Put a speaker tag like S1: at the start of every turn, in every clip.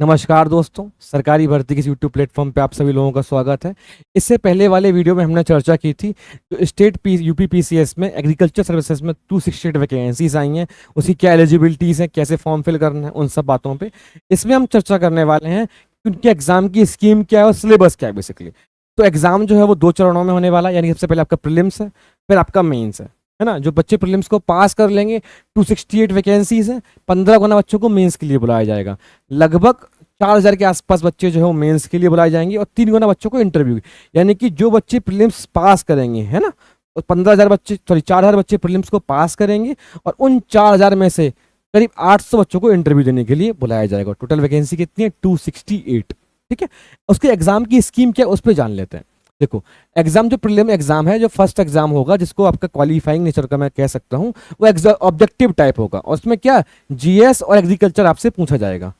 S1: नमस्कार दोस्तों, सरकारी भर्ती के इस यूट्यूब प्लेटफॉर्म पे आप सभी लोगों का स्वागत है। इससे पहले वाले वीडियो में हमने चर्चा की थी जो स्टेट यूपी पीसीएस में एग्रीकल्चर सर्विसेज में 268 वैकेंसीज आई हैं, उसकी क्या एलिजिबिलिटीज़ हैं, कैसे फॉर्म फिल करना है, उन सब बातों पे इसमें हम चर्चा करने वाले हैं कि उनके एग्जाम की स्कीम क्या है और सिलेबस क्या है बेसिकली। तो एग्जाम जो है वो 2 चरणों में होने वाला है, यानी सबसे पहले आपका प्रीलिम्स है, फिर आपका मेंस है ना। जो बच्चे प्रीलिम्स को पास कर लेंगे, 268 वैकेंसीज हैं, 15 गुना बच्चों को मेंस के लिए बुलाया जाएगा। लगभग 4,000 के आसपास बच्चे जो है वो मेंस के लिए बुलाए जाएंगे और 3 गुना बच्चों को इंटरव्यू, यानी कि जो बच्चे प्रीलिम्स पास करेंगे, है ना, और 15,000 बच्चे, सॉरी 4,000 बच्चे प्रीलिम्स को पास करेंगे और उन 4,000 में से करीब 800 बच्चों को इंटरव्यू देने के लिए बुलाया जाएगा। टोटल वैकेंसी कितनी है? 268। ठीक है, उसके एग्जाम की स्कीम क्या है उस पर जान लेते हैं। देखो, एग्जाम जो प्रीलिम एग्जाम है, जो फर्स्ट एग्जाम होगा, जिसको आपका क्वालिफाइंग नेचर का मैं कह सकता हूँ, वो एग्जाम ऑब्जेक्टिव टाइप होगा और उसमें क्या जीएस और एग्रीकल्चर आपसे पूछा जाएगा।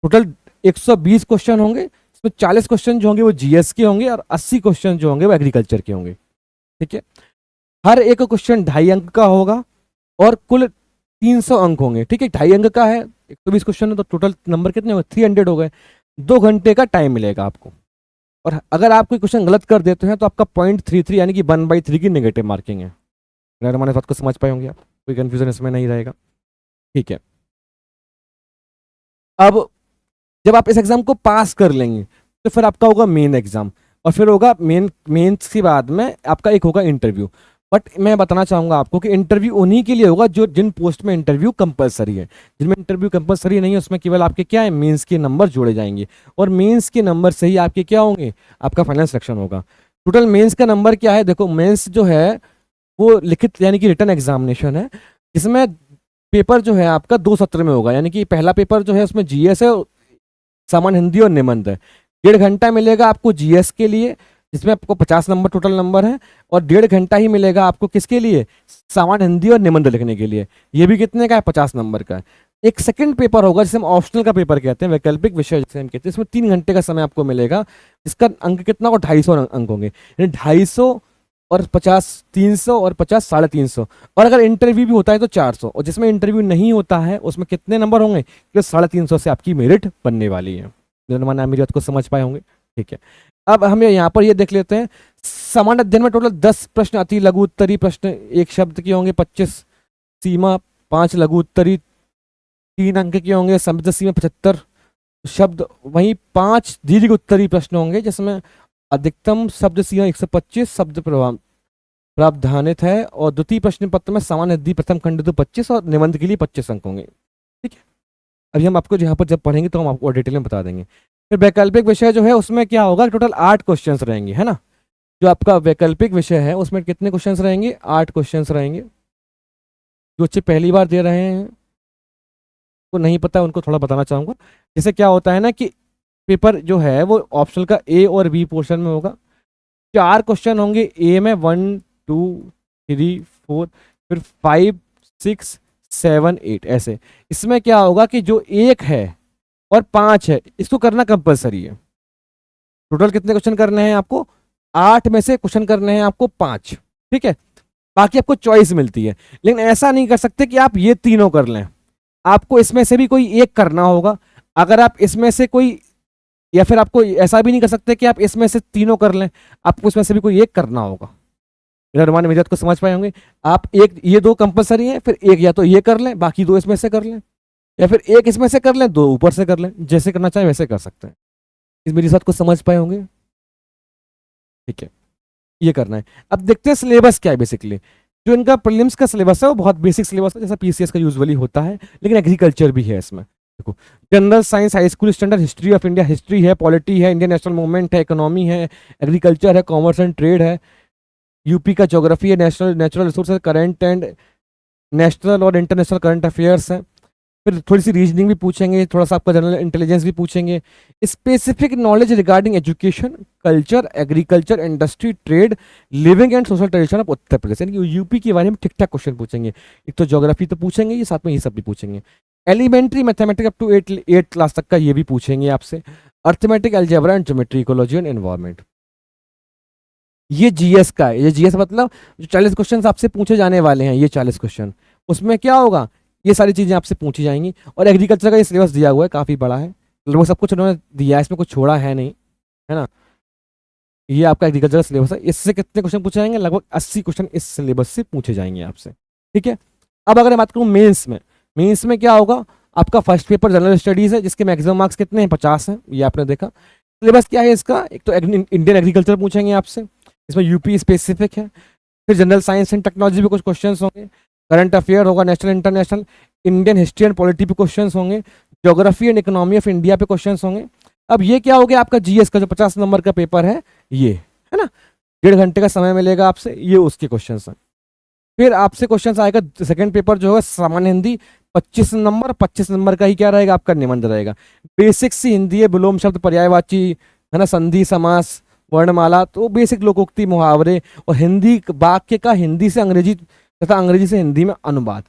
S1: टोटल 120 क्वेश्चन होंगे, इसमें 40 क्वेश्चन जो होंगे वो जीएस के होंगे और 80 क्वेश्चन जो होंगे वो एग्रीकल्चर के होंगे। ठीक है, हर एक क्वेश्चन 2.5 अंक का होगा और कुल 300 अंक होंगे। ठीक है, 2.5 अंक का है, 120 क्वेश्चन है तो टोटल नंबर कितने हो गए? 300 हो गए। 2 घंटे का टाइम मिलेगा आपको, और अगर आप कोई क्वेश्चन गलत कर देते हैं तो आपका 0.33 यानी कि 1/3 की नेगेटिव मार्किंग है। अगर हमारे साथ को समझ पाए होंगे आप, कोई कंफ्यूजन इसमें नहीं रहेगा। ठीक है, अब जब आप इस एग्जाम को पास कर लेंगे तो फिर आपका होगा मेन एग्जाम, और फिर होगा मेंस के बाद में आपका एक होगा इंटरव्यू। बट मैं बताना चाहूंगा आपको कि इंटरव्यू उन्हीं के लिए होगा जो जिन पोस्ट में इंटरव्यू कंपलसरी है। जिनमें इंटरव्यू कंपलसरी नहीं है उसमें केवल आपके क्या है, मेंस के नंबर जोड़े जाएंगे और मेंस के नंबर से ही आपके क्या होंगे, आपका फाइनल सिलेक्शन होगा। टोटल मेंस का नंबर क्या है? देखो, मेंस जो है वो लिखित यानी कि रिटन एग्जामिनेशन है, जिसमें पेपर जो है आपका 2 सत्र में होगा। यानी कि पहला पेपर जो है उसमें जीएस है, सामान्य हिंदी और निबंध है। 1.5 घंटा मिलेगा आपको जीएस के लिए, जिसमें आपको 50 नंबर टोटल नंबर है, और 1.5 घंटा ही मिलेगा आपको किसके लिए, सामान्य हिंदी और निबंध लिखने के लिए। ये भी कितने का है? 50 नंबर का है। एक सेकंड पेपर होगा जिसे हम ऑप्शनल का पेपर कहते हैं, वैकल्पिक विषय जिसे हम कहते हैं, इसमें 3 घंटे का समय आपको मिलेगा। इसका अंक कितना होगा? 250 अंक होंगे, यानी 250 और 50 300 और 50 350। और अगर इंटरव्यू भी होता है तो 400, और जिसमें इंटरव्यू नहीं होता है उसमें कितने नंबर होंगे? कि 350 से आपकी मेरिट बनने वाली है। माना मेरी बात को समझ पाए होंगे। ठीक है, अब हमें यहाँ पर ये देख लेते हैं। सामान्य अध्ययन में टोटल 10 प्रश्न, अति लघु उत्तरी प्रश्न 1 शब्द के होंगे, 25 सीमा, 5 लघु उत्तरी 3 अंक के होंगे, शब्द सीमा 75 शब्द, वहीं 5 दीर्घ उत्तरी प्रश्न होंगे जिसमें अधिकतम शब्द सीमा 125 शब्द प्रावधानित है, और द्वितीय प्रश्न पत्र में सामान्य हिंदी प्रथम खंड तो 25 और निबंध के लिए 25 अंक होंगे। ठीक है, अभी हम आपको यहाँ पर जब पढ़ेंगे तो हम आपको डिटेल में बता देंगे। फिर वैकल्पिक विषय जो है उसमें क्या होगा, टोटल 8 क्वेश्चन रहेंगे, है ना। जो आपका वैकल्पिक विषय है उसमें कितने क्वेश्चन रहेंगे? 8 क्वेश्चन रहेंगे। जो बच्चे पहली बार दे रहे हैं, को नहीं पता, उनको थोड़ा बताना चाहूँगा। जैसे क्या होता है ना कि पेपर जो है वो ऑप्शनल का ए और बी पोर्शन में होगा। 4 क्वेश्चन होंगे ए में, 1 2 3 4, फिर 5 6 7 8 ऐसे। इसमें क्या होगा कि जो 1 है और 5 है इसको करना कंपलसरी है। टोटल कितने क्वेश्चन करने हैं आपको? 8 में से क्वेश्चन करने हैं आपको 5। ठीक है, बाकी आपको चॉइस मिलती है, लेकिन ऐसा नहीं कर सकते कि आप ये तीनों कर लें। आपको इसमें से भी कोई एक करना होगा। अगर आप इसमें से कोई, या फिर आपको ऐसा भी नहीं कर सकते कि आप इसमें से तीनों कर लें, आपको इसमें से भी कोई एक करना होगा। मेरा मेरी बात को समझ पाए होंगे आप। एक ये 2 कंपलसरी है, फिर एक या तो ये कर लें, बाकी 2 इसमें से कर लें, या फिर एक इसमें से कर लें, 2 ऊपर से कर लें, जैसे करना चाहें वैसे कर सकते हैं। इस मेरी बात को समझ पाए होंगे। ठीक है, ये करना है। अब देखते हैं सिलेबस क्या है बेसिकली। जो इनका प्रीलिम्स का सिलेबस है वो बहुत बेसिक सिलेबस है, जैसा पीसीएस का यूजुअली होता है, लेकिन एग्रीकल्चर भी है इसमें। देखो, general science, high school standard, history of India, history है, पॉलिटी है, इंडियन नेशनल मूवमेंट है, इकोनॉमी है, एग्रीकल्चर है, कॉमर्स एंड ट्रेड है, यूपी का ज्योग्राफी है, national natural resource, current and national और इंटरनेशनल करंट अफेयर्स है। फिर थोड़ी सी रीजनिंग भी पूछेंगे, थोड़ा सा आपका जनरल इंटेलिजेंस भी पूछेंगे, specific knowledge regarding education, culture, agriculture, industry, trade, living and social tradition of Uttar Pradesh, यानी कि यूपी के बारे में ठीक ठाक क्वेश्चन पूछेंगे। एक तो ज्योग्राफी तो पूछेंगे, ये साथ में ये सब भी पूछेंगे। Elementary mathematics up to 8 class तक का ये भी पूछेंगे आपसे। Arithmetic, algebra and geometry, ecology and environment. ये जीएस का है। ये जीएस मतलब जो 40 क्वेश्चन आपसे पूछे जाने वाले हैं, ये 40 क्वेश्चन, उसमें क्या होगा, ये सारी चीज़ें आपसे पूछी जाएंगी। और एग्रीकल्चर का ये सिलेबस दिया हुआ है, काफ़ी बड़ा है, लगभग सब कुछ उन्होंने दिया है, इसमें कुछ छोड़ा है नहीं, है ना। ये आपका एग्रीकल्चर सिलेबस है। इससे कितने क्वेश्चन पूछे जाएंगे? लगभग 80 क्वेश्चन इस सिलेबस से पूछे जाएंगे आपसे, ठीक है। अब अगर मैं बात करूँ मेंस में क्या होगा? आपका फर्स्ट पेपर जनरल स्टडीज है, जिसके मैक्सिमम मार्क्स कितने हैं? 50 हैं, ये आपने देखा। सिलेबस क्या है इसका? एक तो इंडियन एग्रीकल्चर पूछेंगे आपसे, इसमें यूपी स्पेसिफिक है। फिर जनरल साइंस एंड टेक्नोलॉजी पे कुछ क्वेश्चन होंगे, करंट अफेयर होगा, national international, Indian history and polity पे क्वेश्चन होंगे, geography and economy of India पे क्वेश्चन होंगे। अब ये क्या हो गया आपका जीएस का जो 50 नंबर का पेपर है ना। 1.5 घंटे का समय मिलेगा आपसे, ये उसके क्वेश्चन हैं। फिर आपसे क्वेश्चन आएगा सेकंड पेपर जो है सामान्य हिंदी, 25 नंबर का ही क्या रहेगा आपका निबंध रहेगा। बेसिक सी हिंदी है, विलोम शब्द, पर्यायवाची, है ना, संधि समास, वर्णमाला, तो बेसिक लोकोक्ति, मुहावरे, और हिंदी वाक्य का हिंदी से अंग्रेजी तथा अंग्रेजी से हिंदी में अनुवाद।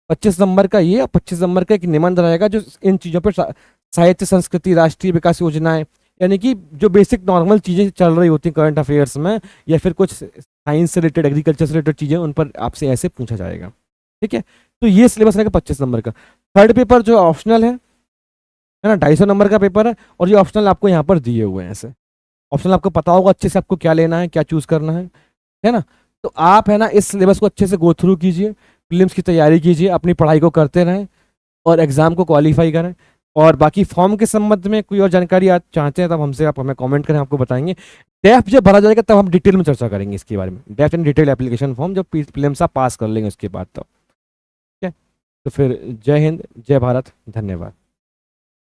S1: 25 नंबर का ये, 25 नंबर का एक निबंध रहेगा जो इन चीज़ों पर साहित्य, संस्कृति, राष्ट्रीय विकास योजनाएं, यानी कि जो बेसिक नॉर्मल चीज़ें चल रही होती हैं करंट अफेयर्स में, या फिर कुछ साइंस से रिलेटेड, एग्रीकल्चर से रिलेटेड चीज़ें, उन पर आपसे ऐसे पूछा जाएगा, ठीक है। तो ये सिलेबस रहेगा 25 नंबर का। थर्ड पेपर जो ऑप्शनल है ना, 250 नंबर का पेपर है, और ये ऑप्शनल आपको यहाँ पर दिए हुए हैं ऐसे। ऑप्शनल आपको पता होगा अच्छे से आपको क्या लेना है, क्या चूज करना है ना। तो आप है ना इस सिलेबस को अच्छे से गो थ्रू कीजिए, प्रीलिम्स की तैयारी कीजिए, अपनी पढ़ाई को करते रहें और एग्जाम को क्वालिफाई करें। और बाकी फॉर्म के संबंध में कोई और जानकारी आप चाहते हैं तब हमसे आप हमें कमेंट करें, आपको बताएंगे। डेफ जब भरा जाएगा तब हम डिटेल में चर्चा करेंगे इसके बारे में, deaf and detail application form जब प्रीलिम्स आप पास कर लेंगे उसके बाद तब, ठीक है। तो फिर जय हिंद, जय भारत, धन्यवाद।